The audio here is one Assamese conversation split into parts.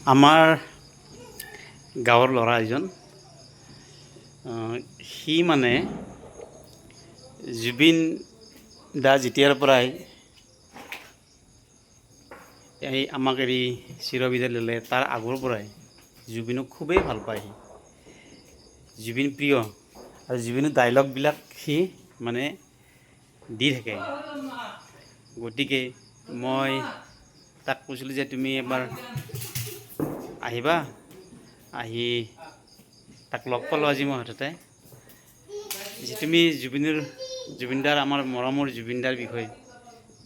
আমাৰ গাঁৱৰ ল'ৰা এজন সি মানে জুবিন দা যেতিয়াৰ পৰাই এই আমাক এৰি চিৰবিদায় ল'লে তাৰ আগৰ পৰাই জুবিনক খুবেই ভাল পায়। জুবিন প্ৰিয় আৰু জুবিনৰ ডাইলগবিলাক সি মানে দি থাকে। গতিকে মই তাক কৈছিলোঁ যে তুমি এবাৰ আহিবা, আহি তাক লগ পালোঁ আজি মই হঠাতে যে তুমি জুবিনদাৰ আমাৰ মৰমৰ জুবিনদাৰ বিষয়ে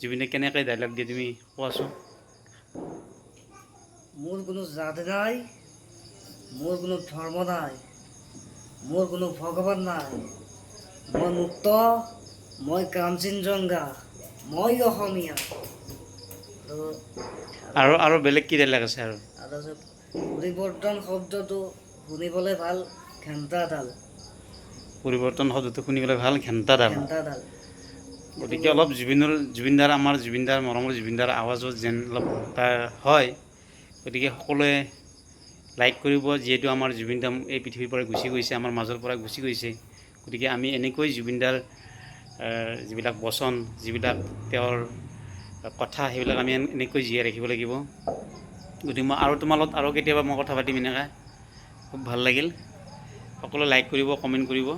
জুবিনে কেনেকৈ ডাইলগ দিয়ে তুমি কোৱাচোন। মোৰ কোনো জাতি নাই, মোৰ কোনো ধৰ্ম নাই, মোৰ কোনো ভগৱান নাই, মই মুক্ত, মই কাঞ্চনজংঘা, মই অসমীয়া। আৰু বেলেগ কি ডাইলগ আছে আৰু পৰিৱৰ্তন শব্দটো শুনিবলৈ ভাল, ঘেণ্টাডাল। পৰিৱৰ্তন শব্দটো শুনিবলৈ ভাল, ঘেণ্টাডাল। গতিকে অলপ জুবিনদাৰ আমাৰ জুবিনদাৰ মৰমৰ জুবিনদাৰ আৱাজত যেন অলপ তাৰ হয়। গতিকে সকলোৱে লাইক কৰিব, যিহেতু আমাৰ জুবিনদা এই পৃথিৱীৰ পৰা গুচি গৈছে, আমাৰ মাজৰ পৰা গুচি গৈছে। গতিকে আমি এনেকৈ জুবিনদাৰ যিবিলাক বচন, যিবিলাক তেওঁৰ কথা, সেইবিলাক আমি এনেকৈ জীয়াই ৰাখিব লাগিব। গতিকে মই আৰু তোমাৰ লগত আৰু কেতিয়াবা মই কথা পাতিম এনেকৈ, খুব ভাল লাগিল। সকলোৱে লাইক কৰিব, কমেণ্ট কৰিব।